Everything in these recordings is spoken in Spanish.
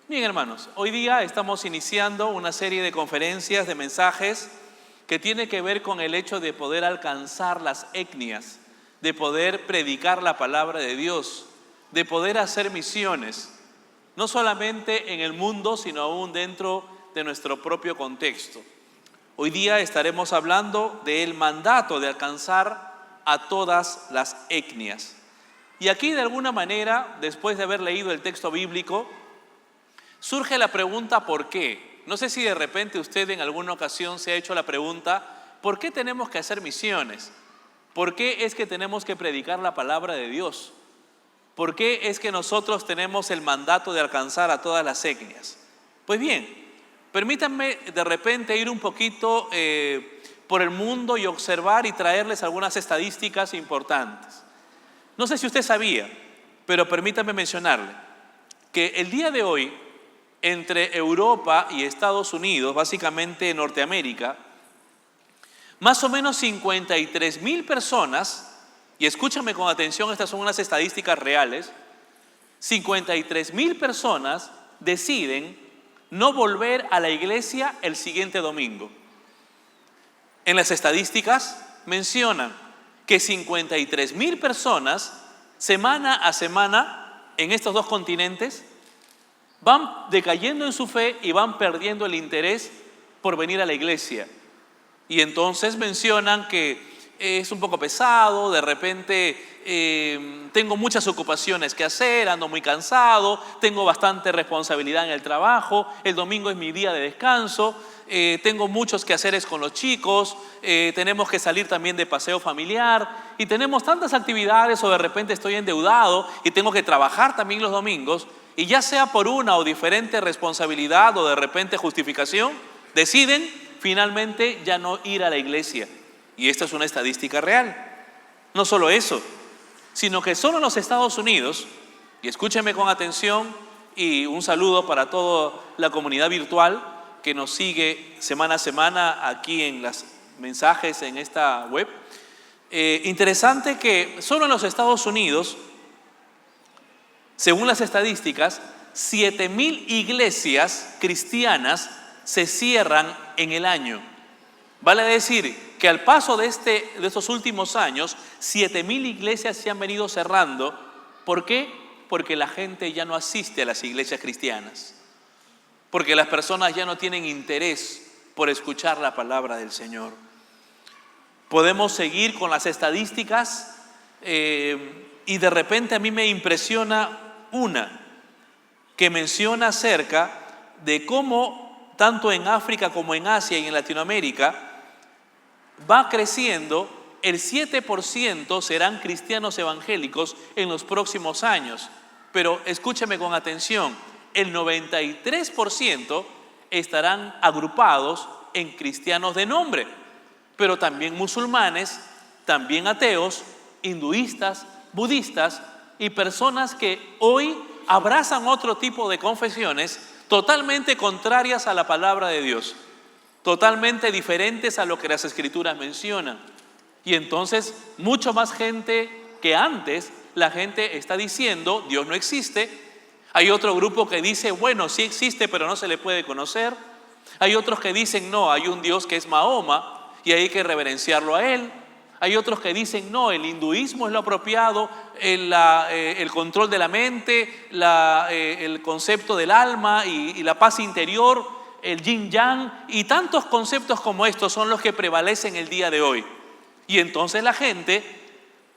Bien, hermanos, hoy día estamos iniciando una serie de conferencias, de mensajes que tiene que ver con el hecho de poder alcanzar las etnias, de poder predicar la palabra de Dios, de poder hacer misiones, no solamente en el mundo, sino aún dentro de nuestro propio contexto. Hoy día estaremos hablando del mandato de alcanzar a todas las etnias. Y aquí, de alguna manera, después de haber leído el texto bíblico, surge la pregunta ¿por qué? No sé si de repente usted en alguna ocasión se ha hecho la pregunta ¿por qué tenemos que hacer misiones? ¿Por qué es que tenemos que predicar la palabra de Dios? ¿Por qué es que nosotros tenemos el mandato de alcanzar a todas las etnias? Pues bien, permítanme de repente ir un poquito por el mundo y observar y traerles algunas estadísticas importantes. No sé si usted sabía, pero permítanme mencionarle que el día de hoy, entre Europa y Estados Unidos, básicamente Norteamérica, más o menos 53,000 personas, y escúchame con atención, estas son unas estadísticas reales, 53,000 personas deciden no volver a la iglesia el siguiente domingo. En las estadísticas mencionan que 53,000 personas, semana a semana, en estos dos continentes, van decayendo en su fe y van perdiendo el interés por venir a la iglesia. Y entonces mencionan que es un poco pesado, de repente tengo muchas ocupaciones que hacer, ando muy cansado, tengo bastante responsabilidad en el trabajo, el domingo es mi día de descanso, tengo muchos quehaceres con los chicos, tenemos que salir también de paseo familiar y tenemos tantas actividades, o de repente estoy endeudado y tengo que trabajar también los domingos. Y ya sea por una o diferente responsabilidad o de repente justificación, deciden finalmente ya no ir a la iglesia. Y esta es una estadística real. No solo eso, sino que solo en los Estados Unidos, y escúchenme con atención y un saludo para toda la comunidad virtual que nos sigue semana a semana aquí en los mensajes en esta web. Interesante que solo en los Estados Unidos, según las estadísticas, 7,000 iglesias cristianas se cierran en el año. Vale decir que al paso de estos últimos años, 7,000 iglesias se han venido cerrando. ¿Por qué? Porque la gente ya no asiste a las iglesias cristianas. Porque las personas ya no tienen interés por escuchar la palabra del Señor. Podemos seguir con las estadísticas y de repente a mí me impresiona una que menciona acerca de cómo tanto en África como en Asia y en Latinoamérica va creciendo. El 7% serán cristianos evangélicos en los próximos años, pero escúcheme con atención, el 93% estarán agrupados en cristianos de nombre, pero también musulmanes, también ateos, hinduistas, budistas y personas que hoy abrazan otro tipo de confesiones totalmente contrarias a la palabra de Dios, totalmente diferentes a lo que las Escrituras mencionan. Y entonces, mucho más gente que antes, la gente está diciendo, Dios no existe. Hay otro grupo que dice, bueno, sí existe, pero no se le puede conocer. Hay otros que dicen, no, hay un Dios que es Mahoma y hay que reverenciarlo a él. Hay otros que dicen, no, el hinduismo es lo apropiado, el control de la mente, el concepto del alma y la paz interior, el yin yang, y tantos conceptos como estos son los que prevalecen el día de hoy. Y entonces la gente,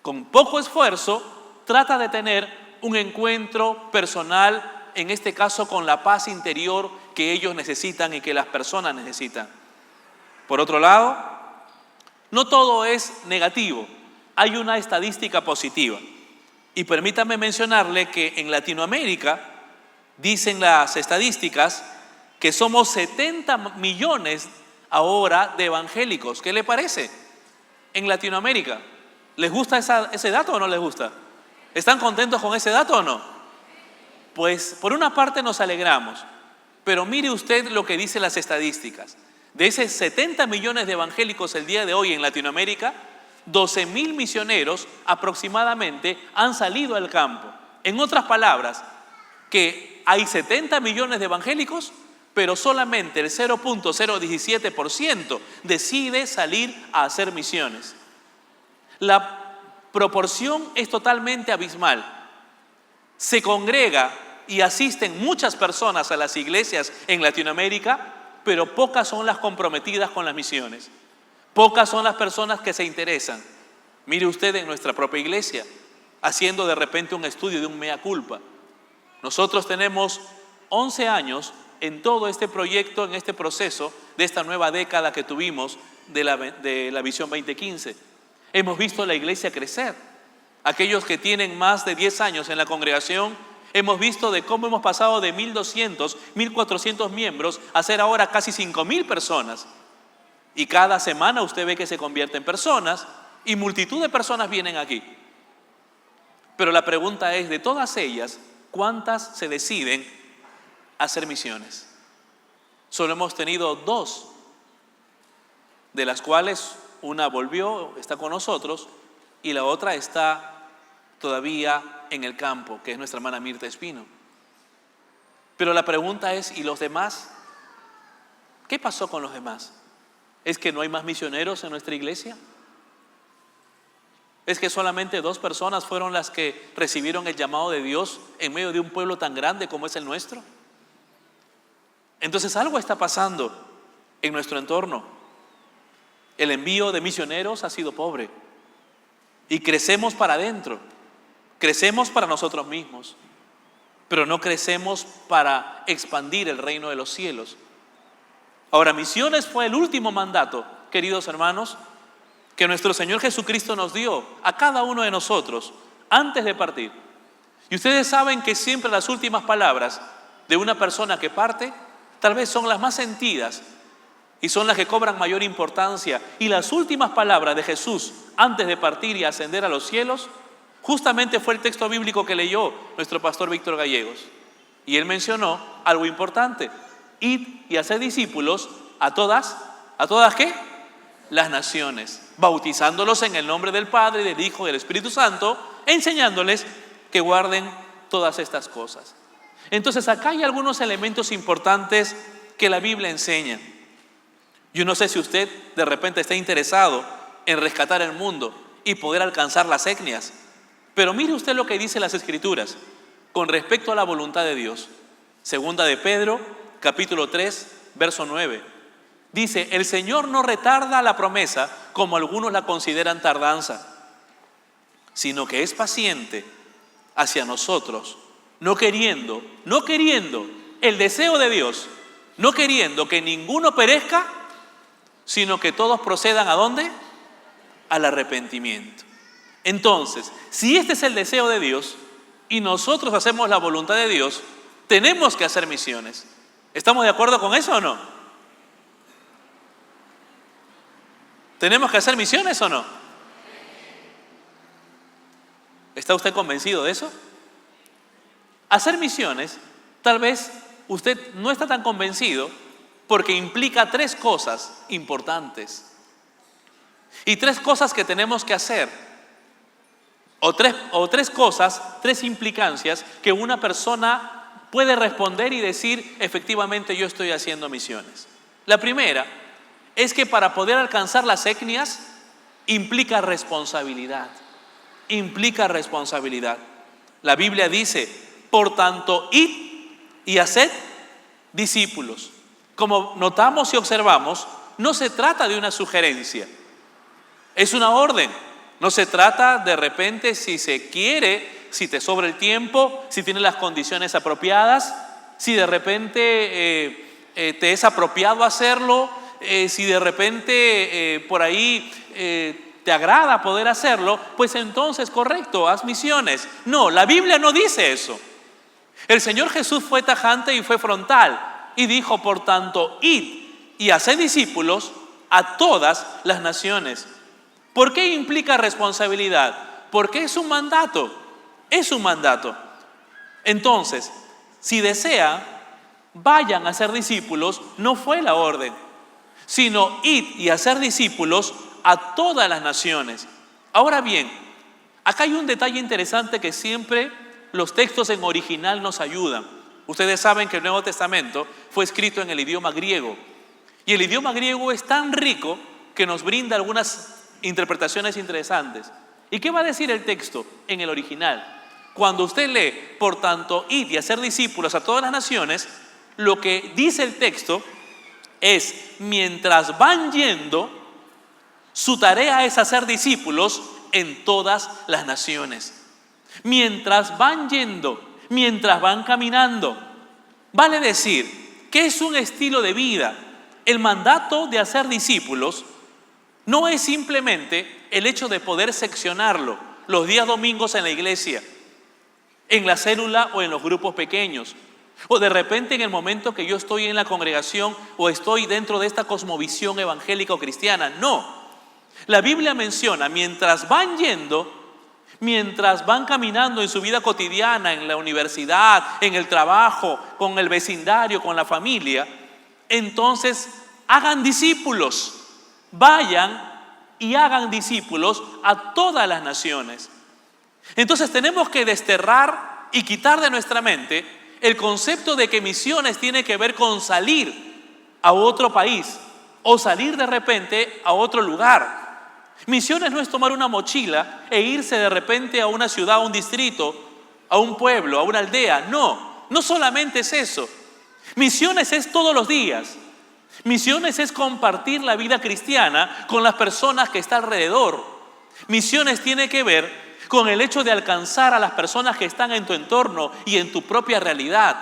con poco esfuerzo, trata de tener un encuentro personal, en este caso con la paz interior que ellos necesitan y que las personas necesitan. Por otro lado, no todo es negativo, hay una estadística positiva. Y permítame mencionarle que en Latinoamérica, dicen las estadísticas, que somos 70 millones ahora de evangélicos. ¿Qué le parece? En Latinoamérica, ¿les gusta ese dato o no les gusta? ¿Están contentos con ese dato o no? Pues por una parte nos alegramos, pero mire usted lo que dicen las estadísticas. De esos 70 millones de evangélicos el día de hoy en Latinoamérica, 12,000 misioneros aproximadamente han salido al campo. En otras palabras, que hay 70 millones de evangélicos, pero solamente el 0.017% decide salir a hacer misiones. La proporción es totalmente abismal. Se congrega y asisten muchas personas a las iglesias en Latinoamérica, pero pocas son las comprometidas con las misiones. Pocas son las personas que se interesan. Mire usted en nuestra propia iglesia, haciendo de repente un estudio de un mea culpa. Nosotros tenemos 11 años en todo este proyecto, en este proceso de esta nueva década que tuvimos de la Visión 2015. Hemos visto la iglesia crecer. Aquellos que tienen más de 10 años en la congregación, hemos visto de cómo hemos pasado de 1.200, 1.400 miembros a ser ahora casi 5.000 personas. Y cada semana usted ve que se convierten en personas y multitud de personas vienen aquí. Pero la pregunta es, de todas ellas, ¿cuántas se deciden a hacer misiones? Solo hemos tenido 2, de las cuales una volvió, está con nosotros, y la otra está todavía en el campo, que es nuestra hermana Mirta Espino. Pero la pregunta es, ¿y los demás? ¿Qué pasó con los demás? ¿Es que no hay más misioneros en nuestra iglesia? ¿Es que solamente 2 personas fueron las que recibieron el llamado de Dios en medio de un pueblo tan grande como es el nuestro? Entonces algo está pasando en nuestro entorno. El envío de misioneros ha sido pobre. Y crecemos para adentro. Crecemos para nosotros mismos. Pero no crecemos para expandir el reino de los cielos. Ahora, misiones fue el último mandato, queridos hermanos, que nuestro Señor Jesucristo nos dio a cada uno de nosotros antes de partir. Y ustedes saben que siempre las últimas palabras de una persona que parte tal vez son las más sentidas y son las que cobran mayor importancia. Y las últimas palabras de Jesús antes de partir y ascender a los cielos justamente fue el texto bíblico que leyó nuestro pastor Víctor Gallegos. Y él mencionó algo importante: id y haced discípulos a todas ¿qué? Las naciones, bautizándolos en el nombre del Padre, del Hijo y del Espíritu Santo, enseñándoles que guarden todas estas cosas. Entonces acá hay algunos elementos importantes que la Biblia enseña. Yo no sé si usted de repente está interesado en rescatar el mundo y poder alcanzar las etnias, pero mire usted lo que dice las Escrituras con respecto a la voluntad de Dios. Segunda de Pedro, capítulo 3, verso 9. Dice: el Señor no retarda la promesa como algunos la consideran tardanza, sino que es paciente hacia nosotros, no queriendo el deseo de Dios, no queriendo que ninguno perezca, sino que todos procedan ¿a dónde? Al arrepentimiento. Entonces, si este es el deseo de Dios y nosotros hacemos la voluntad de Dios, tenemos que hacer misiones. ¿Estamos de acuerdo con eso o no? ¿Tenemos que hacer misiones o no? ¿Está usted convencido de eso? Hacer misiones, tal vez usted no está tan convencido porque implica 3 cosas importantes. Y 3 cosas que tenemos que hacer. O tres cosas, 3 implicancias que una persona puede responder y decir: efectivamente yo estoy haciendo misiones. La primera es que para poder alcanzar las etnias implica responsabilidad. Implica responsabilidad. La Biblia dice: por tanto, id y haced discípulos. Como notamos y observamos, no se trata de una sugerencia, es una orden. No se trata de repente, si se quiere, si te sobra el tiempo, si tienes las condiciones apropiadas, si de repente te es apropiado hacerlo, si de repente por ahí te agrada poder hacerlo, pues entonces correcto, haz misiones. No, la Biblia no dice eso. El Señor Jesús fue tajante y fue frontal y dijo: por tanto, id y haced discípulos a todas las naciones. ¿Por qué implica responsabilidad? Porque es un mandato. Es un mandato. Entonces, si desea, vayan a ser discípulos, no fue la orden, sino id y hacer discípulos a todas las naciones. Ahora bien, acá hay un detalle interesante que siempre los textos en original nos ayudan. Ustedes saben que el Nuevo Testamento fue escrito en el idioma griego. Y el idioma griego es tan rico que nos brinda algunas interpretaciones interesantes. ¿Y qué va a decir el texto en el original? Cuando usted lee, por tanto, id y hacer discípulos a todas las naciones, lo que dice el texto es, mientras van yendo, su tarea es hacer discípulos en todas las naciones. Mientras van yendo, mientras van caminando. Vale decir que es un estilo de vida. El mandato de hacer discípulos no es simplemente el hecho de poder seccionarlo los días domingos en la iglesia, en la célula o en los grupos pequeños, o de repente en el momento que yo estoy en la congregación o estoy dentro de esta cosmovisión evangélica o cristiana. No, la Biblia menciona mientras van yendo, mientras van caminando en su vida cotidiana, en la universidad, en el trabajo, con el vecindario, con la familia, entonces hagan discípulos, vayan y hagan discípulos a todas las naciones. Entonces tenemos que desterrar y quitar de nuestra mente el concepto de que misiones tiene que ver con salir a otro país o salir de repente a otro lugar. Misiones no es tomar una mochila e irse de repente a una ciudad, a un distrito, a un pueblo, a una aldea. No, no solamente es eso. Misiones es todos los días. Misiones es compartir la vida cristiana con las personas que están alrededor. Misiones tiene que ver con el hecho de alcanzar a las personas que están en tu entorno y en tu propia realidad.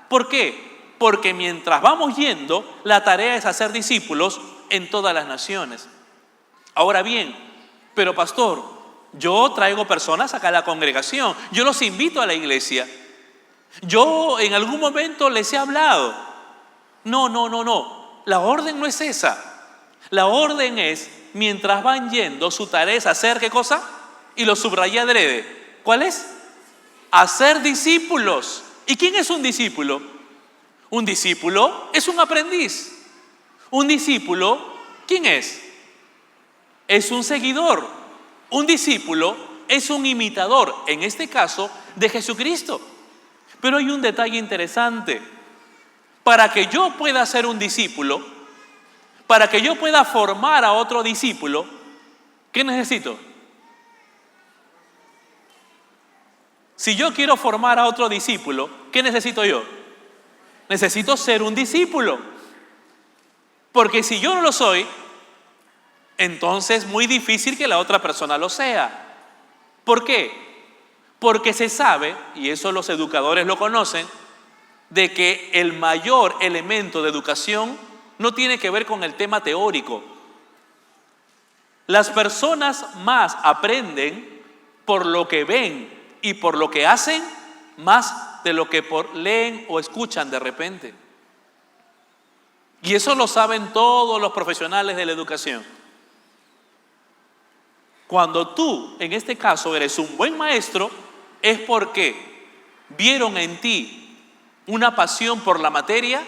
¿Por qué? Porque mientras vamos yendo, la tarea es hacer discípulos en todas las naciones. Ahora bien, pero pastor, yo traigo personas acá a la congregación, yo los invito a la iglesia, yo en algún momento les he hablado. No, la orden no es esa. La orden es, mientras van yendo, su tarea es hacer ¿qué cosa? Y lo subrayé adrede. ¿Cuál es? Hacer discípulos. ¿Y quién es un discípulo? Un discípulo es un aprendiz. Un discípulo, ¿quién es? Es un seguidor. Un discípulo es un imitador, en este caso, de Jesucristo. Pero hay un detalle interesante. Para que yo pueda ser un discípulo, para que yo pueda formar a otro discípulo, ¿qué necesito? Si yo quiero formar a otro discípulo, ¿qué necesito yo? Necesito ser un discípulo. Porque si yo no lo soy, entonces es muy difícil que la otra persona lo sea. ¿Por qué? Porque se sabe, y eso los educadores lo conocen, de que el mayor elemento de educación no tiene que ver con el tema teórico. Las personas más aprenden por lo que ven y por lo que hacen, más de lo que leen o escuchan de repente. Y eso lo saben todos los profesionales de la educación. Cuando tú, en este caso, eres un buen maestro, es porque vieron en ti una pasión por la materia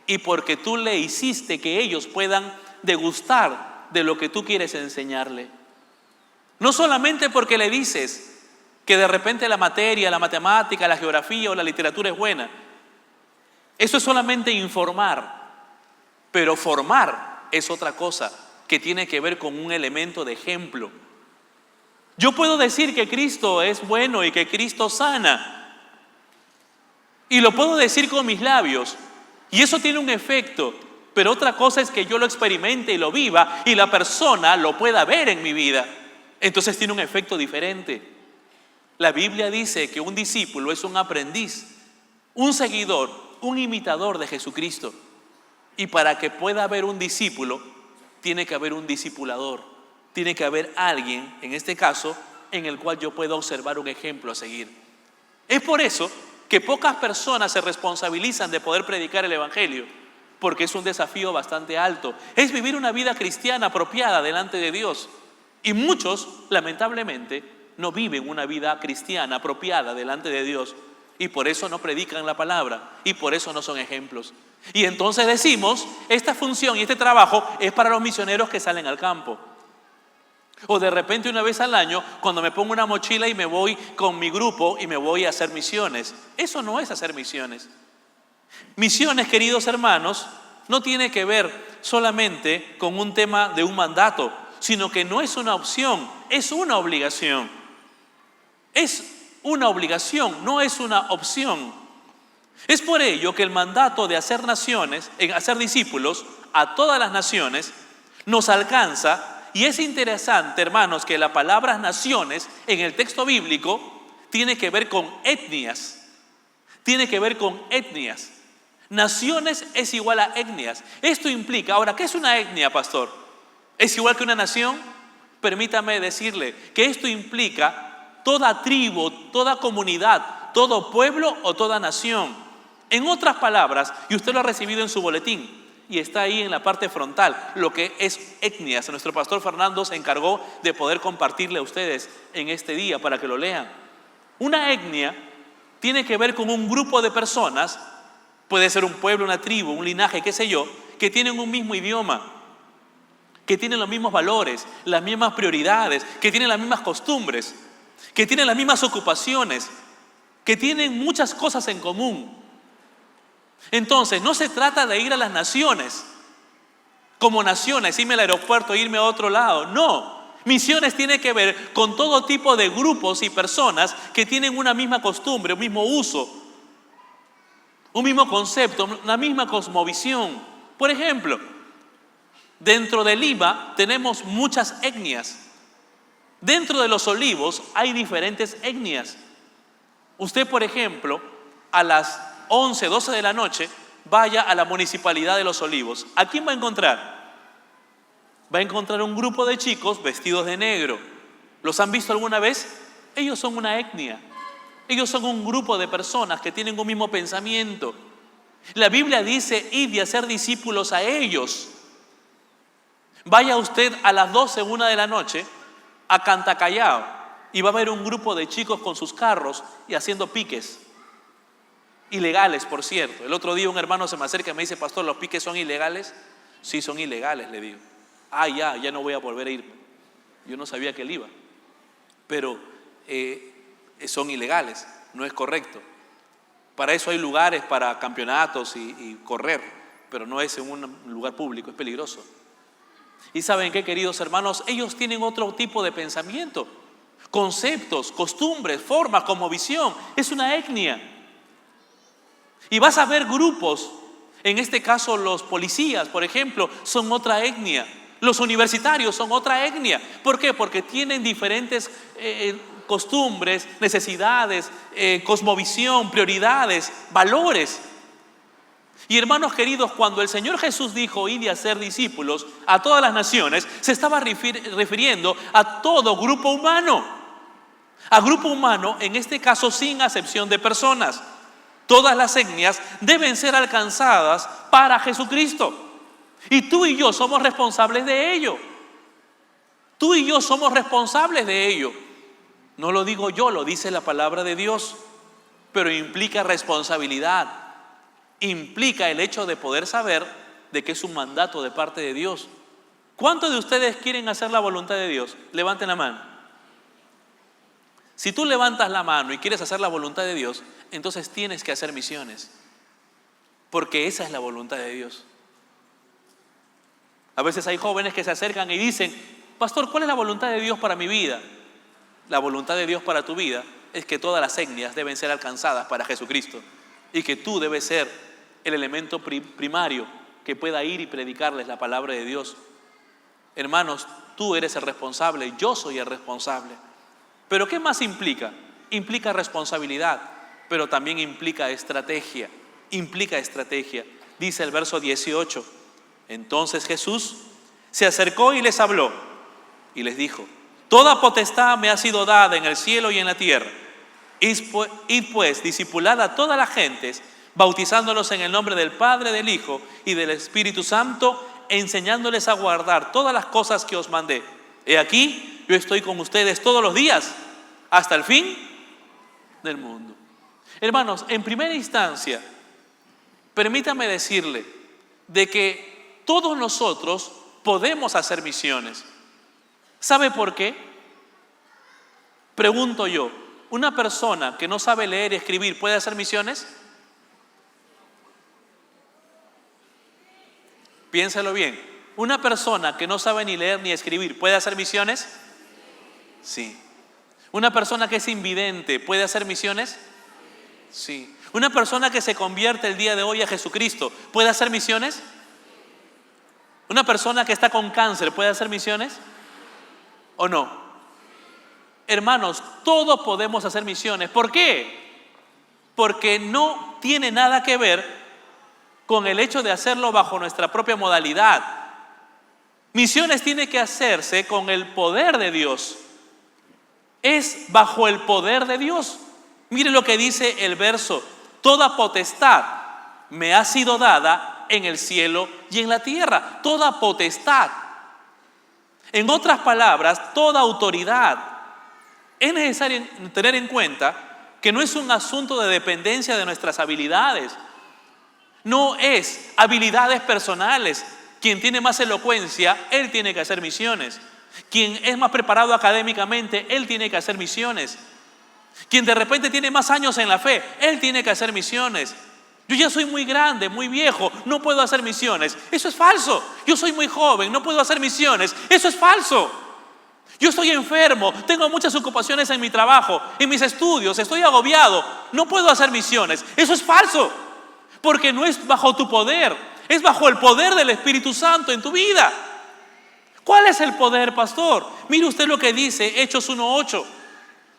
y porque tú le hiciste que ellos puedan degustar de lo que tú quieres enseñarle. No solamente porque le dices que de repente la materia, la matemática, la geografía o la literatura es buena. Eso es solamente informar. Pero formar es otra cosa que tiene que ver con un elemento de ejemplo. Yo puedo decir que Cristo es bueno y que Cristo sana. Y lo puedo decir con mis labios. Y eso tiene un efecto. Pero otra cosa es que yo lo experimente y lo viva y la persona lo pueda ver en mi vida. Entonces tiene un efecto diferente. La Biblia dice que un discípulo es un aprendiz, un seguidor, un imitador de Jesucristo. Y para que pueda haber un discípulo, tiene que haber un discipulador. Tiene que haber alguien, en este caso, en el cual yo pueda observar un ejemplo a seguir. Es por eso que pocas personas se responsabilizan de poder predicar el Evangelio, porque es un desafío bastante alto. Es vivir una vida cristiana apropiada delante de Dios. Y muchos, lamentablemente, no viven una vida cristiana apropiada delante de Dios. Y por eso no predican la palabra. Y por eso no son ejemplos. Y entonces decimos, esta función y este trabajo es para los misioneros que salen al campo. O de repente una vez al año, cuando me pongo una mochila y me voy con mi grupo y me voy a hacer misiones. Eso no es hacer misiones. Misiones, queridos hermanos, no tiene que ver solamente con un tema de un mandato, sino que no es una opción, es una obligación. Es una obligación, no es una opción. Es por ello que el mandato de hacer naciones, hacer discípulos a todas las naciones, nos alcanza. Y es interesante, hermanos, que la palabra naciones en el texto bíblico tiene que ver con etnias. Tiene que ver con etnias. Naciones es igual a etnias. Esto implica, ahora, ¿qué es una etnia, pastor? ¿Es igual que una nación? Permítame decirle que esto implica toda tribu, toda comunidad, todo pueblo o toda nación. En otras palabras, y usted lo ha recibido en su boletín, y está ahí en la parte frontal, lo que es etnias. Nuestro pastor Fernando se encargó de poder compartirle a ustedes en este día para que lo lean. Una etnia tiene que ver con un grupo de personas, puede ser un pueblo, una tribu, un linaje, qué sé yo, que tienen un mismo idioma, que tienen los mismos valores, las mismas prioridades, que tienen las mismas costumbres, que tienen las mismas ocupaciones, que tienen muchas cosas en común. Entonces, no se trata de ir a las naciones como naciones, irme al aeropuerto, irme a otro lado. No, misiones tiene que ver con todo tipo de grupos y personas que tienen una misma costumbre, un mismo uso, un mismo concepto, una misma cosmovisión. Por ejemplo, dentro de Lima tenemos muchas etnias. Dentro de Los Olivos hay diferentes etnias. Usted, por ejemplo, a las 11, 12 de la noche, vaya a la municipalidad de Los Olivos. ¿A quién va a encontrar? Va a encontrar un grupo de chicos vestidos de negro. ¿Los han visto alguna vez? Ellos son una etnia. Ellos son un grupo de personas que tienen un mismo pensamiento. La Biblia dice, id y hacer discípulos a ellos. Vaya usted a las 12, 1 de la noche a Cantacallao y va a ver un grupo de chicos con sus carros y haciendo piques. Ilegales, por cierto. El otro día un hermano se me acerca y me dice, pastor, ¿los piques son ilegales? Sí, son ilegales, le digo. Ya no voy a volver a ir. Yo no sabía que él iba. Pero son ilegales, no es correcto. Para eso hay lugares para campeonatos y correr, pero no es en un lugar público, es peligroso. Y ¿saben qué, queridos hermanos? Ellos tienen otro tipo de pensamiento, conceptos, costumbres, formas, como visión. Es una etnia. Y vas a ver grupos, en este caso los policías, por ejemplo, son otra etnia. Los universitarios son otra etnia. ¿Por qué? Porque tienen diferentes costumbres, necesidades, cosmovisión, prioridades, valores. Y hermanos queridos, cuando el Señor Jesús dijo, id y hacer discípulos a todas las naciones, se estaba refiriendo a todo grupo humano. A grupo humano, en este caso, sin acepción de personas. Todas las etnias deben ser alcanzadas para Jesucristo. Y tú y yo somos responsables de ello. Tú y yo somos responsables de ello. No lo digo yo, lo dice la palabra de Dios. Pero implica responsabilidad. Implica el hecho de poder saber de que es un mandato de parte de Dios. ¿Cuántos de ustedes quieren hacer la voluntad de Dios? Levanten la mano. Si tú levantas la mano y quieres hacer la voluntad de Dios, entonces tienes que hacer misiones. Porque esa es la voluntad de Dios. A veces hay jóvenes que se acercan y dicen, pastor, ¿cuál es la voluntad de Dios para mi vida? La voluntad de Dios para tu vida es que todas las etnias deben ser alcanzadas para Jesucristo y que tú debes ser el elemento primario que pueda ir y predicarles la palabra de Dios. Hermanos, tú eres el responsable, yo soy el responsable. Pero ¿qué más implica? Implica responsabilidad, pero también implica estrategia. Dice el verso 18. Entonces Jesús se acercó y les habló y les dijo, toda potestad me ha sido dada en el cielo y en la tierra. Id pues, discipulad a todas las gentes, bautizándolos en el nombre del Padre, del Hijo y del Espíritu Santo, enseñándoles a guardar todas las cosas que os mandé. He aquí, yo estoy con ustedes todos los días, hasta el fin del mundo. Hermanos, en primera instancia, permítame decirle de que todos nosotros podemos hacer misiones. ¿Sabe por qué? Pregunto yo, ¿una persona que no sabe leer y escribir puede hacer misiones? Piénsalo bien. ¿Una persona que no sabe ni leer ni escribir puede hacer misiones? Sí. ¿Una persona que es invidente puede hacer misiones? Sí. ¿Una persona que se convierte el día de hoy a Jesucristo puede hacer misiones? ¿Una persona que está con cáncer puede hacer misiones? ¿O no? Hermanos, todos podemos hacer misiones. ¿Por qué? Porque no tiene nada que ver con el hecho de hacerlo bajo nuestra propia modalidad. Misiones tiene que hacerse con el poder de Dios. Es bajo el poder de Dios. Mire lo que dice el verso: toda potestad me ha sido dada en el cielo y en la tierra. Toda potestad. En otras palabras, toda autoridad. Es necesario tener en cuenta que no es un asunto de dependencia de nuestras habilidades. No es habilidades personales. Quien tiene más elocuencia, él tiene que hacer misiones. Quien es más preparado académicamente, él tiene que hacer misiones. Quien de repente tiene más años en la fe, él tiene que hacer misiones. Yo ya soy muy grande, muy viejo, no puedo hacer misiones. Eso es falso. Yo soy muy joven, no puedo hacer misiones. Eso es falso. Yo estoy enfermo, tengo muchas ocupaciones en mi trabajo, en mis estudios, estoy agobiado, no puedo hacer misiones. Eso es falso, porque no es bajo tu poder, es bajo el poder del Espíritu Santo en tu vida. ¿Cuál es el poder, pastor? Mire usted lo que dice Hechos 1:8.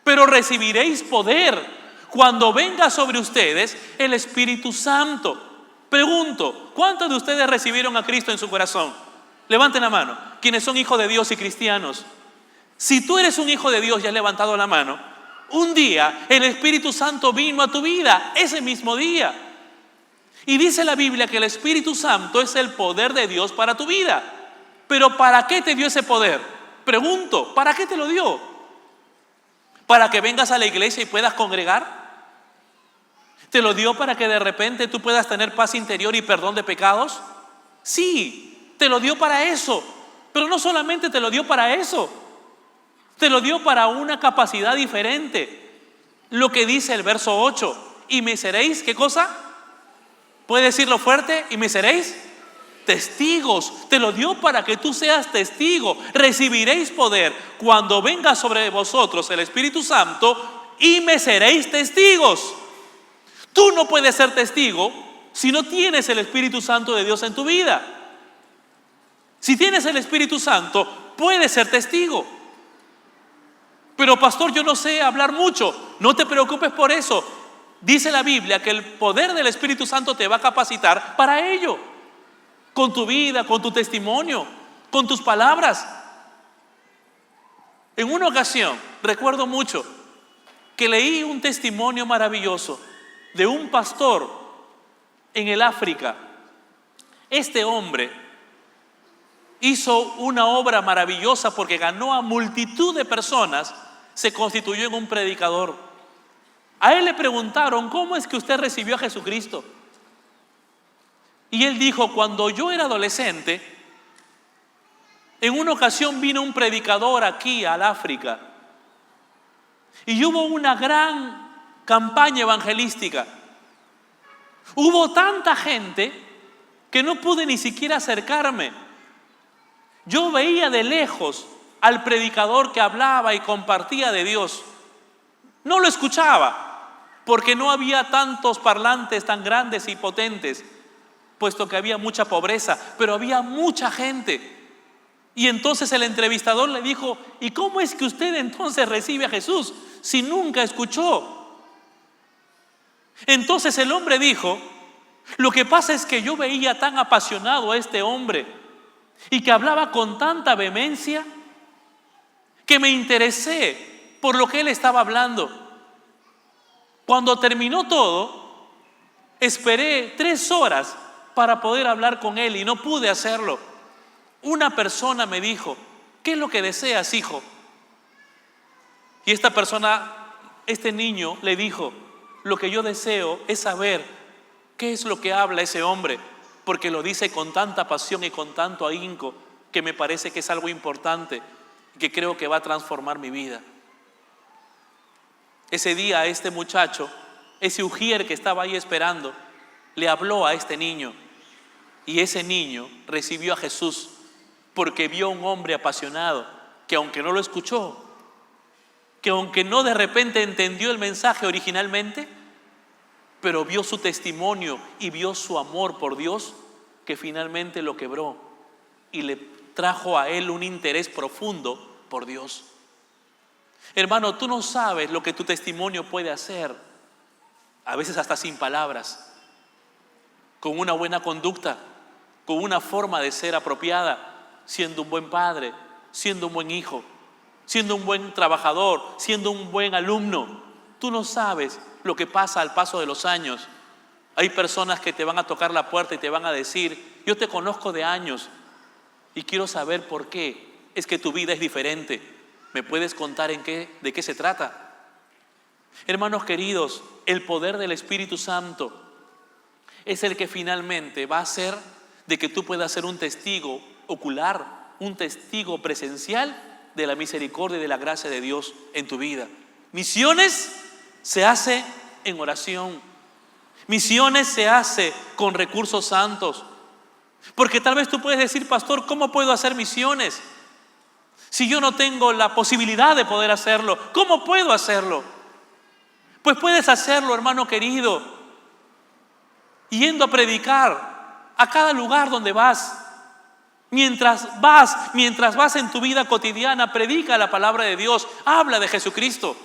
Pero recibiréis poder cuando venga sobre ustedes el Espíritu Santo. Pregunto, ¿cuántos de ustedes recibieron a Cristo en su corazón? Levanten la mano, quienes son hijos de Dios y cristianos. Si tú eres un hijo de Dios y has levantado la mano, un día el Espíritu Santo vino a tu vida, ese mismo día. Y dice la Biblia que el Espíritu Santo es el poder de Dios para tu vida. Pero ¿para qué te dio ese poder? Pregunto, ¿para qué te lo dio? ¿Para que vengas a la iglesia y puedas congregar? ¿Te lo dio para que de repente tú puedas tener paz interior y perdón de pecados? Sí, te lo dio para eso. Pero no solamente te lo dio para eso. Te lo dio para una capacidad diferente. Lo que dice el verso 8. Y me seréis, ¿qué cosa? ¿Puede decirlo fuerte? Y me seréis testigos. Te lo dio para que tú seas testigo. Recibiréis poder cuando venga sobre vosotros el Espíritu Santo y me seréis testigos. Tú no puedes ser testigo si no tienes el Espíritu Santo de Dios en tu vida. Si tienes el Espíritu Santo, puedes ser testigo. Pero pastor, yo no sé hablar mucho. No te preocupes por eso. Dice la Biblia que el poder del Espíritu Santo te va a capacitar para ello. Con tu vida, con tu testimonio, con tus palabras. En una ocasión, recuerdo mucho, que leí un testimonio maravilloso de un pastor en el África. Este hombre hizo una obra maravillosa porque ganó a multitud de personas, se constituyó en un predicador. A él le preguntaron, ¿cómo es que usted recibió a Jesucristo? Y él dijo, cuando yo era adolescente, en una ocasión vino un predicador aquí al África y hubo una gran campaña evangelística. Hubo tanta gente que no pude ni siquiera acercarme. Yo veía de lejos al predicador que hablaba y compartía de Dios. No lo escuchaba porque no había tantos parlantes tan grandes y potentes, puesto que había mucha pobreza, pero había mucha gente. Y entonces el entrevistador le dijo, ¿y cómo es que usted entonces recibe a Jesús si nunca escuchó? Entonces el hombre dijo, lo que pasa es que yo veía tan apasionado a este hombre y que hablaba con tanta vehemencia que me interesé por lo que él estaba hablando. Cuando terminó todo, esperé 3 horas para poder hablar con él y no pude hacerlo. Una persona me dijo, ¿qué es lo que deseas, hijo? Y esta persona, este niño le dijo, lo que yo deseo es saber qué es lo que habla ese hombre, porque lo dice con tanta pasión y con tanto ahínco que me parece que es algo importante, que creo que va a transformar mi vida. Ese día este muchacho, ese ujier que estaba ahí esperando, le habló a este niño Y ese niño recibió a Jesús porque vio a un hombre apasionado que aunque no lo escuchó, que aunque no de repente entendió el mensaje originalmente, pero vio su testimonio y vio su amor por Dios, que finalmente lo quebró y le trajo a él un interés profundo por Dios. Hermano, tú no sabes lo que tu testimonio puede hacer, a veces hasta sin palabras, con una buena conducta, con una forma de ser apropiada, siendo un buen padre, siendo un buen hijo, siendo un buen trabajador, siendo un buen alumno. Tú no sabes lo que pasa al paso de los años. Hay personas que te van a tocar la puerta y te van a decir: yo te conozco de años y quiero saber por qué es que tu vida es diferente. ¿Me puedes contar de qué se trata? Hermanos queridos, el poder del Espíritu Santo es el que finalmente va a hacer de que tú puedas ser un testigo ocular, un testigo presencial de la misericordia y de la gracia de Dios en tu vida. Misiones se hace en oración. Misiones se hace con recursos santos. Porque tal vez tú puedes decir: pastor, ¿cómo puedo hacer misiones si yo no tengo la posibilidad de poder hacerlo? ¿Cómo puedo hacerlo? Pues puedes hacerlo, hermano querido, yendo a predicar a cada lugar donde vas. Mientras vas en tu vida cotidiana, predica la palabra de Dios, habla de Jesucristo.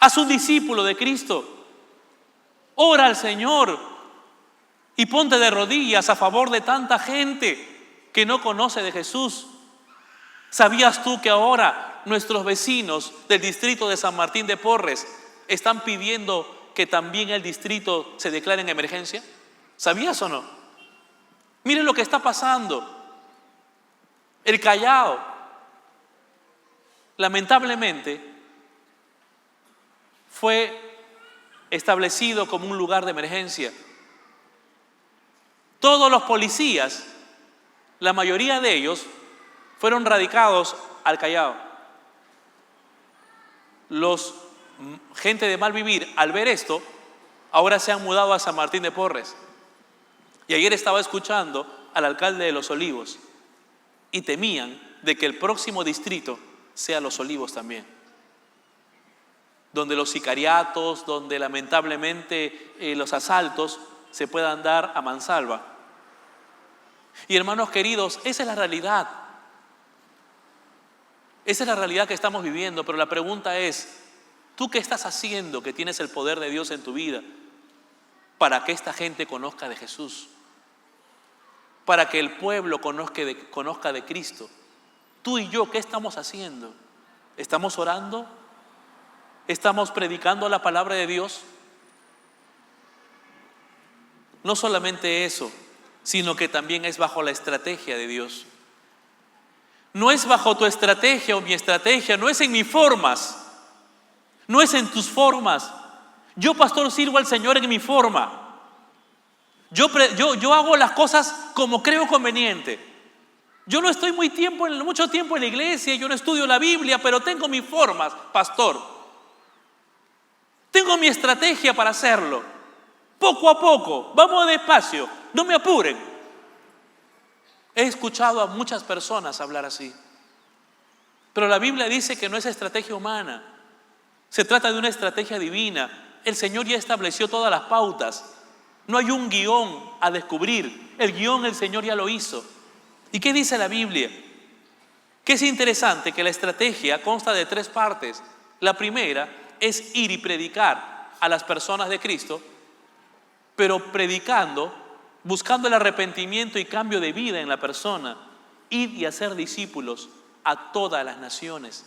Haz un discípulo de Cristo. Ora al Señor y ponte de rodillas a favor de tanta gente que no conoce de Jesús. ¿Sabías tú que ahora nuestros vecinos del distrito de San Martín de Porres están pidiendo que también el distrito se declare en emergencia? ¿Sabías o no? Miren lo que está pasando. El Callao, lamentablemente, fue establecido como un lugar de emergencia. Todos los policías, la mayoría de ellos, fueron radicados al Callao. Gente de mal vivir, al ver esto, ahora se han mudado a San Martín de Porres. Y ayer estaba escuchando al alcalde de Los Olivos y temían de que el próximo distrito sea Los Olivos también, donde los sicariatos, donde lamentablemente los asaltos se puedan dar a mansalva. Y hermanos queridos, esa es la realidad. Esa es la realidad que estamos viviendo, pero la pregunta es: ¿tú qué estás haciendo que tienes el poder de Dios en tu vida para que esta gente conozca de Jesús? Para que el pueblo conozca de Cristo. Tú y yo, ¿qué estamos haciendo? ¿Estamos orando? ¿Estamos predicando la palabra de Dios? No solamente eso, sino que también es bajo la estrategia de Dios. No es bajo tu estrategia o mi estrategia, no es en mis formas, no es en tus formas. Yo, pastor, sirvo al Señor en mi forma. Yo hago las cosas como creo conveniente. Yo no estoy mucho tiempo en la iglesia, yo no estudio la Biblia, pero tengo mis formas, pastor. Tengo mi estrategia para hacerlo. Poco a poco, vamos despacio, no me apuren. He escuchado a muchas personas hablar así. Pero la Biblia dice que no es estrategia humana. Se trata de una estrategia divina. El Señor ya estableció todas las pautas. No hay un guión a descubrir. El guión el Señor ya lo hizo. ¿Y qué dice la Biblia? Que es interesante que la estrategia consta de 3 partes. La primera es ir y predicar a las personas de Cristo, pero predicando, buscando el arrepentimiento y cambio de vida en la persona. Ir y hacer discípulos a todas las naciones.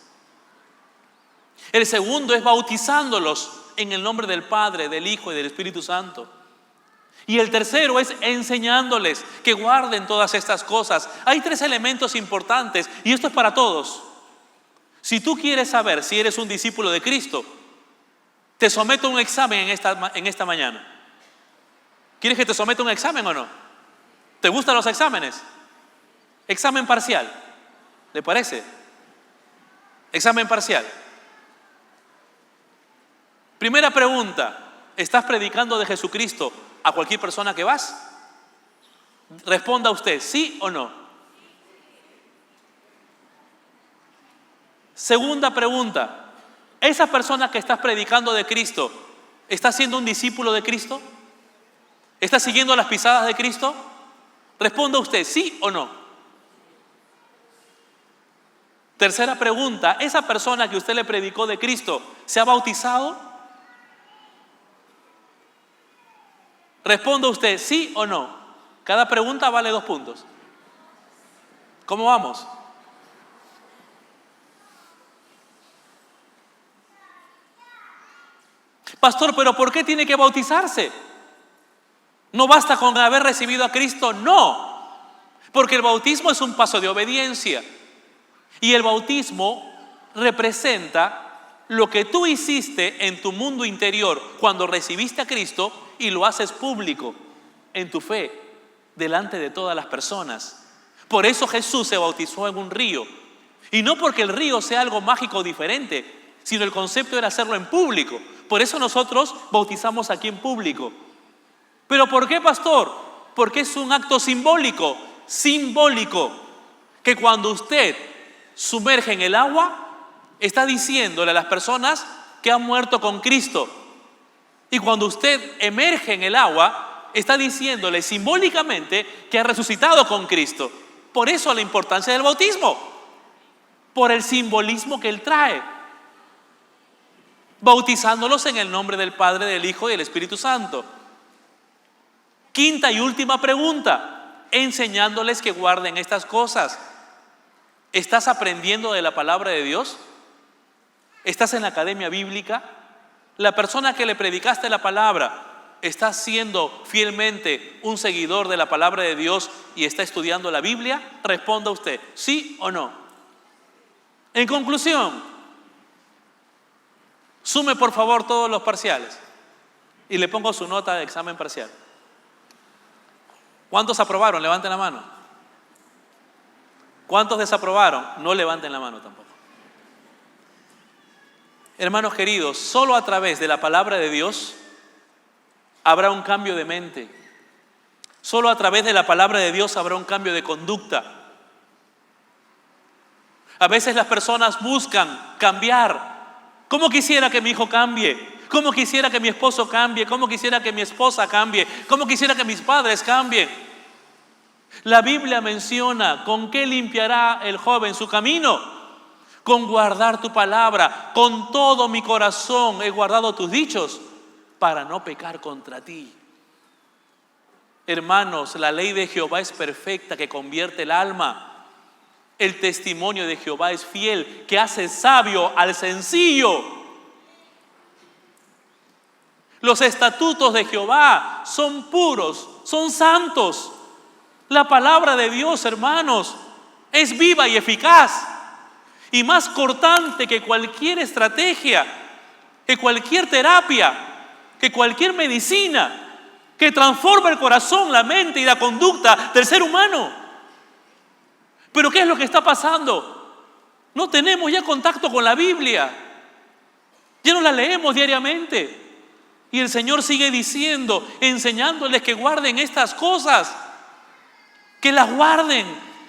El segundo es bautizándolos en el nombre del Padre, del Hijo y del Espíritu Santo. Y el tercero es enseñándoles que guarden todas estas cosas. Hay 3 elementos importantes y esto es para todos. Si tú quieres saber si eres un discípulo de Cristo, te someto a un examen en esta mañana. ¿Quieres que te someta a un examen o no? ¿Te gustan los exámenes? Examen parcial. ¿Le parece? Examen parcial. Primera pregunta: ¿estás predicando de Jesucristo a cualquier persona que vas? Responda usted, ¿sí o no? Segunda pregunta, ¿esa persona que estás predicando de Cristo está siendo un discípulo de Cristo? ¿Está siguiendo las pisadas de Cristo? Responda usted, ¿sí o no? Tercera pregunta, ¿esa persona que usted le predicó de Cristo se ha bautizado? Responda usted, ¿sí o no? Cada pregunta vale 2 puntos. ¿Cómo vamos? Pastor, ¿pero por qué tiene que bautizarse? ¿No basta con haber recibido a Cristo? No, porque el bautismo es un paso de obediencia. Y el bautismo representa lo que tú hiciste en tu mundo interior cuando recibiste a Cristo y lo haces público en tu fe delante de todas las personas. Por eso Jesús se bautizó en un río. Y no porque el río sea algo mágico diferente, sino el concepto era hacerlo en público. Por eso nosotros bautizamos aquí en público. ¿Pero por qué, pastor? Porque es un acto simbólico, que cuando usted sumerge en el agua, está diciéndole a las personas que han muerto con Cristo. Y cuando usted emerge en el agua, está diciéndole simbólicamente que ha resucitado con Cristo. Por eso la importancia del bautismo, por el simbolismo que él trae. Bautizándolos en el nombre del Padre, del Hijo y del Espíritu Santo. Quinta y última pregunta, enseñándoles que guarden estas cosas. ¿Estás aprendiendo de la palabra de Dios? ¿Estás en la academia bíblica? ¿La persona que le predicaste la palabra está siendo fielmente un seguidor de la palabra de Dios y está estudiando la Biblia? Responda usted, ¿sí o no? En conclusión, sume por favor todos los parciales y le pongo su nota de examen parcial. ¿Cuántos aprobaron? Levanten la mano. ¿Cuántos desaprobaron? No levanten la mano tampoco. Hermanos queridos, solo a través de la palabra de Dios habrá un cambio de mente. Solo a través de la palabra de Dios habrá un cambio de conducta. A veces las personas buscan cambiar. ¿Cómo quisiera que mi hijo cambie? ¿Cómo quisiera que mi esposo cambie? ¿Cómo quisiera que mi esposa cambie? ¿Cómo quisiera que mis padres cambien? La Biblia menciona con qué limpiará el joven su camino. Con guardar tu palabra. Con todo mi corazón he guardado tus dichos para no pecar contra ti. Hermanos, la ley de Jehová es perfecta, que convierte el alma. El testimonio de Jehová es fiel, que hace sabio al sencillo. Los estatutos de Jehová son puros, son santos. La palabra de Dios, hermanos, es viva y eficaz y más cortante que cualquier estrategia, que cualquier terapia, que cualquier medicina que transforma el corazón, la mente y la conducta del ser humano. Pero ¿qué es lo que está pasando? No tenemos ya contacto con la Biblia. Ya no la leemos diariamente. Y el Señor sigue diciendo, enseñándoles que guarden estas cosas. Que las guarden,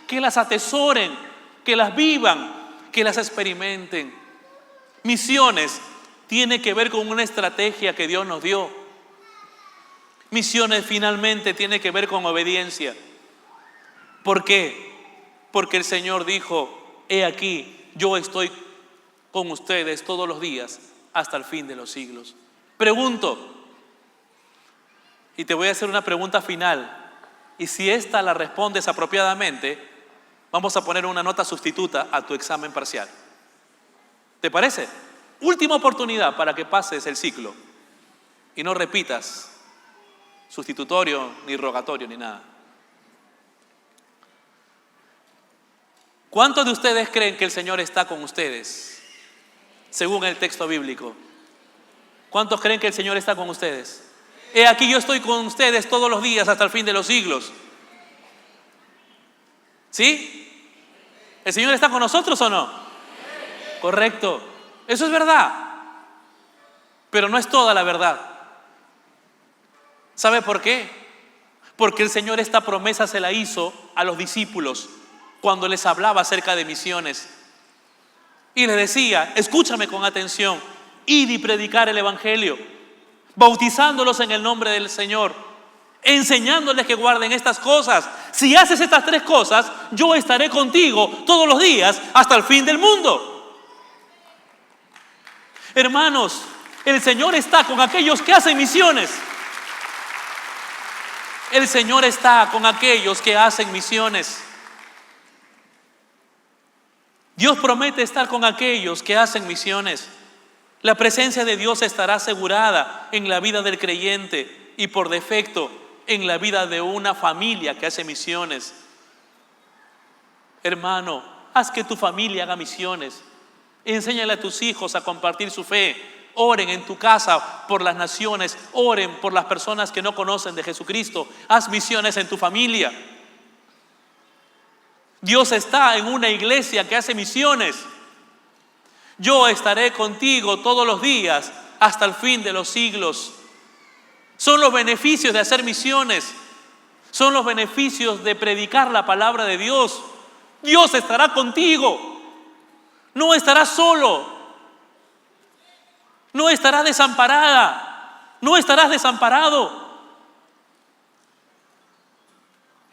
que las atesoren, que las vivan, que las experimenten. Misiones tiene que ver con una estrategia que Dios nos dio. Misiones finalmente tiene que ver con obediencia. ¿Por qué? Porque el Señor dijo, he aquí, yo estoy con ustedes todos los días hasta el fin de los siglos. Pregunto, y te voy a hacer una pregunta final, y si esta la respondes apropiadamente, vamos a poner una nota sustituta a tu examen parcial. ¿Te parece? Última oportunidad para que pases el ciclo y no repitas sustitutorio, ni rogatorio, ni nada. ¿Cuántos de ustedes creen que el Señor está con ustedes? Según el texto bíblico. ¿Cuántos creen que el Señor está con ustedes? He aquí yo estoy con ustedes todos los días hasta el fin de los siglos. ¿Sí? ¿El Señor está con nosotros o no? Correcto. Eso es verdad. Pero no es toda la verdad. ¿Sabe por qué? Porque el Señor esta promesa se la hizo a los discípulos cuando les hablaba acerca de misiones. Y les decía, escúchame con atención, id y predicar el Evangelio, bautizándolos en el nombre del Señor, enseñándoles que guarden estas cosas. Si haces estas 3 cosas, yo estaré contigo todos los días hasta el fin del mundo. Hermanos, el Señor está con aquellos que hacen misiones. El Señor está con aquellos que hacen misiones. Dios promete estar con aquellos que hacen misiones. La presencia de Dios estará asegurada en la vida del creyente y por defecto en la vida de una familia que hace misiones. Hermano, haz que tu familia haga misiones. Enséñale a tus hijos a compartir su fe. Oren en tu casa por las naciones. Oren por las personas que no conocen de Jesucristo. Haz misiones en tu familia. Dios está en una iglesia que hace misiones. Yo estaré contigo todos los días hasta el fin de los siglos. Son los beneficios de hacer misiones. Son los beneficios de predicar la palabra de Dios. Dios estará contigo. No estarás solo. No estarás desamparada. No estarás desamparado.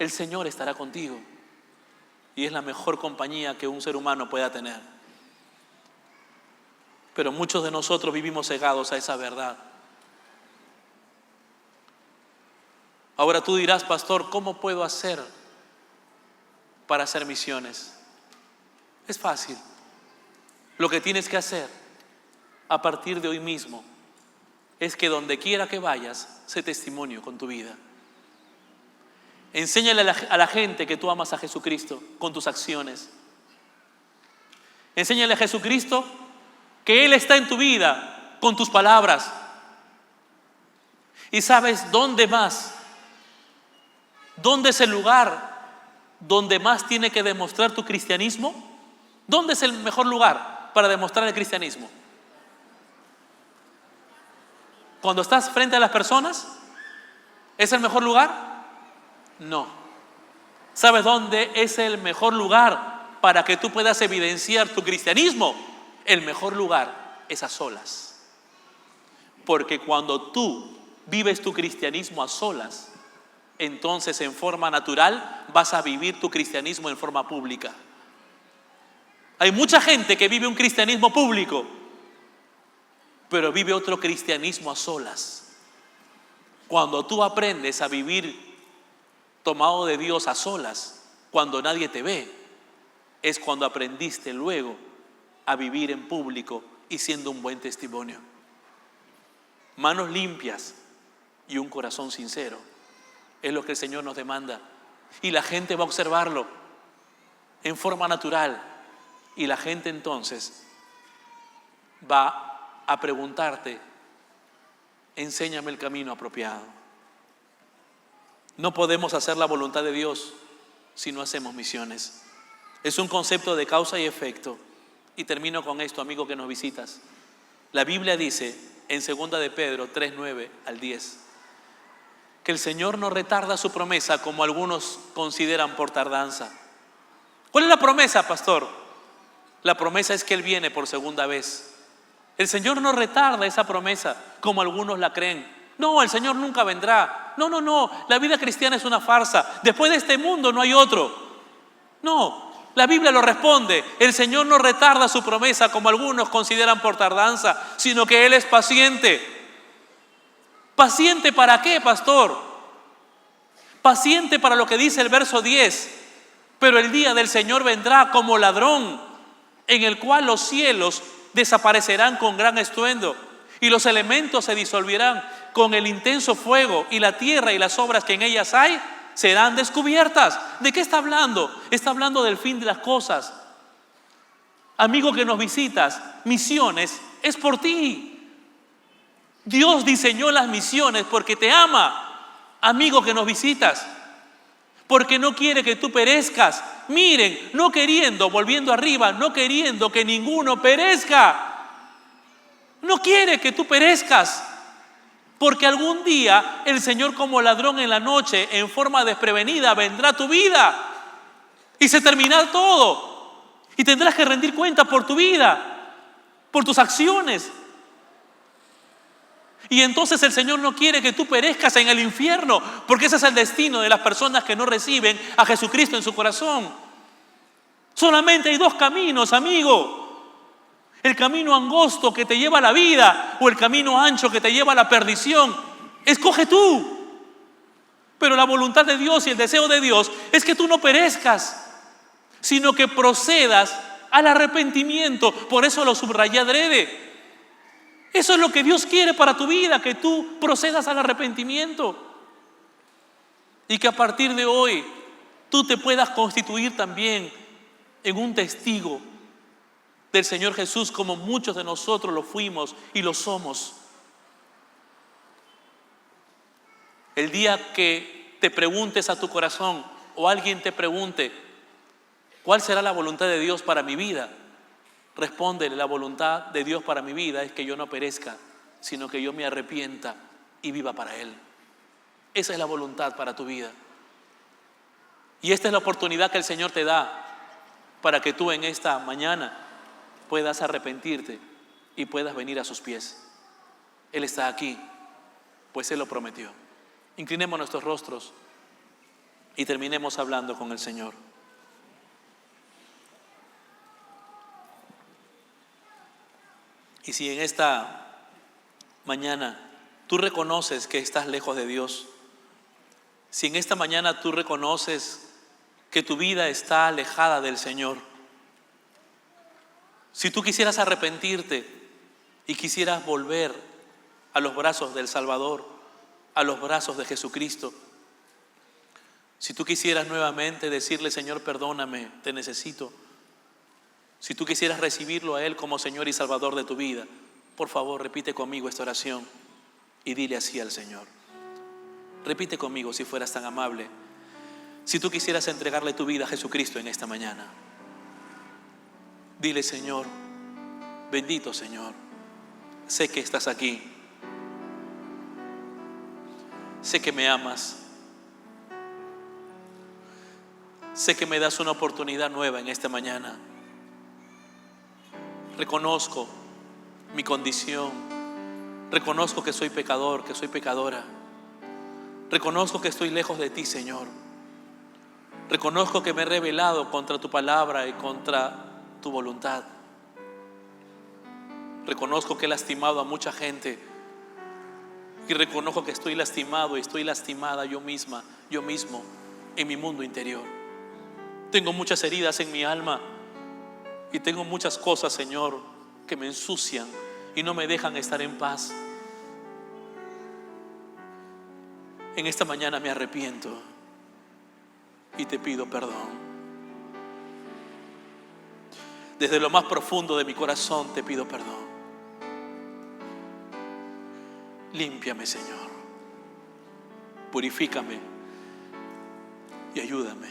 El Señor estará contigo. Y es la mejor compañía que un ser humano pueda tener. Pero muchos de nosotros vivimos cegados a esa verdad. Ahora tú dirás, pastor, ¿cómo puedo hacer para hacer misiones? Es fácil. Lo que tienes que hacer a partir de hoy mismo es que donde quiera que vayas, sé testimonio con tu vida. Enséñale a la gente que tú amas a Jesucristo con tus acciones. Enséñale a Jesucristo que Él está en tu vida con tus palabras. ¿Y sabes dónde más? ¿Dónde es el lugar donde más tiene que demostrar tu cristianismo? ¿Dónde es el mejor lugar para demostrar el cristianismo? ¿Cuando estás frente a las personas? ¿Es el mejor lugar? No. ¿Sabes dónde es el mejor lugar para que tú puedas evidenciar tu cristianismo? El mejor lugar es a solas. Porque cuando tú vives tu cristianismo a solas, entonces en forma natural vas a vivir tu cristianismo en forma pública. Hay mucha gente que vive un cristianismo público, pero vive otro cristianismo a solas. Cuando tú aprendes a vivir tomado de Dios a solas, cuando nadie te ve, es cuando aprendiste luego a vivir en público y siendo un buen testimonio. Manos limpias y un corazón sincero es lo que el Señor nos demanda. Y la gente va a observarlo en forma natural. Y la gente entonces va a preguntarte, enséñame el camino apropiado. No podemos hacer la voluntad de Dios si no hacemos misiones. Es un concepto de causa y efecto. Y termino con esto, amigo que nos visitas. La Biblia dice en 2 de Pedro 3:9 al 10 que el Señor no retarda su promesa como algunos consideran por tardanza. ¿Cuál es la promesa, pastor? La promesa es que Él viene por segunda vez. El Señor no retarda esa promesa como algunos la creen. No, el Señor nunca vendrá. No, la vida cristiana es una farsa. Después de este mundo no hay otro. No, la Biblia lo responde. El Señor no retarda su promesa como algunos consideran por tardanza, sino que Él es paciente. ¿Paciente para qué, pastor? Paciente para lo que dice el verso 10. Pero el día del Señor vendrá como ladrón, en el cual los cielos desaparecerán con gran estruendo y los elementos se disolverán con el intenso fuego, y la tierra y las obras que en ellas hay serán descubiertas. ¿De qué está hablando? Está hablando del fin de las cosas. Amigo que nos visitas, misiones es por ti. Dios diseñó las misiones porque te ama, amigo que nos visitas, porque no quiere que tú perezcas. Miren, no queriendo, volviendo arriba, no queriendo que ninguno perezca. No quiere que tú perezcas. Porque algún día el Señor, como ladrón en la noche, en forma desprevenida, vendrá a tu vida y se terminará todo. Y tendrás que rendir cuenta por tu vida, por tus acciones. Y entonces el Señor no quiere que tú perezcas en el infierno, porque ese es el destino de las personas que no reciben a Jesucristo en su corazón. Solamente hay dos caminos, amigo: el camino angosto que te lleva a la vida, o el camino ancho que te lleva a la perdición. Escoge tú. Pero la voluntad de Dios y el deseo de Dios es que tú no perezcas, sino que procedas al arrepentimiento. Por eso lo subrayé adrede. Eso es lo que Dios quiere para tu vida, que tú procedas al arrepentimiento. Y que a partir de hoy tú te puedas constituir también en un testigo del Señor Jesús, como muchos de nosotros lo fuimos y lo somos. El día que te preguntes a tu corazón, o alguien te pregunte: ¿cuál será la voluntad de Dios para mi vida?, respóndele: la voluntad de Dios para mi vida es que yo no perezca, sino que yo me arrepienta y viva para Él. Esa es la voluntad para tu vida. Y esta es la oportunidad que el Señor te da para que tú en esta mañana puedas arrepentirte y puedas venir a sus pies. Él está aquí, pues Él lo prometió. Inclinemos nuestros rostros y terminemos hablando con el Señor. Y si en esta mañana tú reconoces que estás lejos de Dios, si en esta mañana tú reconoces que tu vida está alejada del Señor, si tú quisieras arrepentirte y quisieras volver a los brazos del Salvador, a los brazos de Jesucristo, si tú quisieras nuevamente decirle: Señor, perdóname, te necesito. Si tú quisieras recibirlo a Él como Señor y Salvador de tu vida, por favor, repite conmigo esta oración y dile así al Señor. Repite conmigo, si fueras tan amable. Si tú quisieras entregarle tu vida a Jesucristo en esta mañana, dile: Señor, bendito Señor, sé que estás aquí, sé que me amas, sé que me das una oportunidad nueva en esta mañana. Reconozco mi condición, reconozco que soy pecador, que soy pecadora, reconozco que estoy lejos de ti, Señor. Reconozco que me he rebelado contra tu palabra y contra tu voluntad. Reconozco que he lastimado a mucha gente, y reconozco que estoy lastimado y estoy lastimada yo misma, yo mismo, en mi mundo interior. Tengo muchas heridas en mi alma y tengo muchas cosas, Señor, que me ensucian y no me dejan estar en paz. En esta mañana me arrepiento y te pido perdón. Desde lo más profundo de mi corazón te pido perdón. Límpiame, Señor. Purifícame y ayúdame,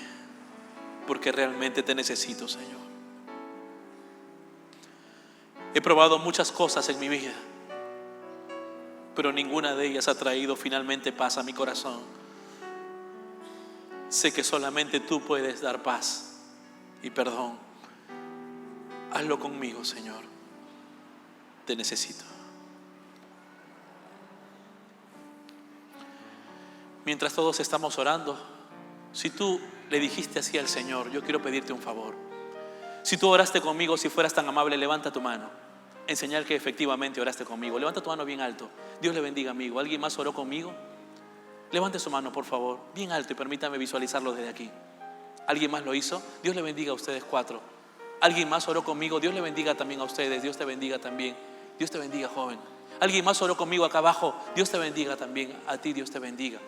porque realmente te necesito, Señor. He probado muchas cosas en mi vida, pero ninguna de ellas ha traído finalmente paz a mi corazón. Sé que solamente tú puedes dar paz y perdón. Hazlo conmigo, Señor. Te necesito. Mientras todos estamos orando, si tú le dijiste así al Señor: yo quiero pedirte un favor. Si tú oraste conmigo, si fueras tan amable, levanta tu mano en señal que efectivamente oraste conmigo. Levanta tu mano bien alto. Dios le bendiga, amigo. ¿Alguien más oró conmigo? Levante su mano, por favor, bien alto, y permítame visualizarlo desde aquí. ¿Alguien más lo hizo? Dios le bendiga a ustedes 4. ¿Alguien más oró conmigo? Dios le bendiga también a ustedes. Dios te bendiga también. Dios te bendiga, joven. ¿Alguien más oró conmigo acá abajo? Dios te bendiga también. A ti Dios te bendiga.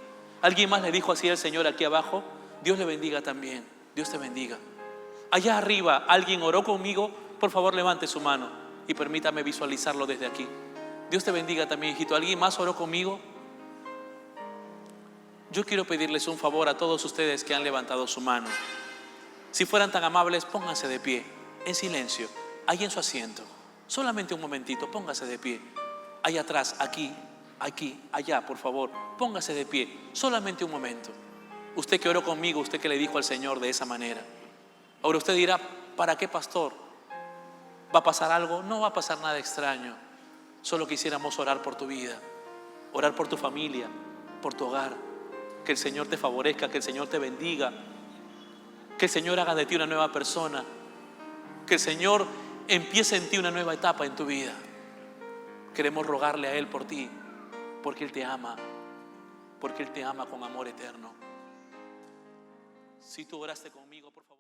¿Alguien más le dijo así al Señor aquí abajo? Dios le bendiga también. Dios te bendiga. Allá arriba, ¿alguien oró conmigo? Por favor, levante su mano y permítame visualizarlo desde aquí. Dios te bendiga también, hijito. ¿Alguien más oró conmigo? Yo quiero pedirles un favor a todos ustedes que han levantado su mano. Si fueran tan amables, pónganse de pie, en silencio, ahí en su asiento. Solamente un momentito, pónganse de pie. Ahí atrás, aquí, aquí, allá, por favor, póngase de pie, solamente un momento. Usted que oró conmigo, usted que le dijo al Señor de esa manera. Ahora usted dirá, ¿para qué, pastor? ¿Va a pasar algo? No va a pasar nada extraño. Solo quisiéramos orar por tu vida, orar por tu familia, por tu hogar. Que el Señor te favorezca, que el Señor te bendiga, que el Señor haga de ti una nueva persona, que el Señor empiece en ti una nueva etapa en tu vida. Queremos rogarle a Él por ti, porque Él te ama con amor eterno. Si tú oraste conmigo, por favor.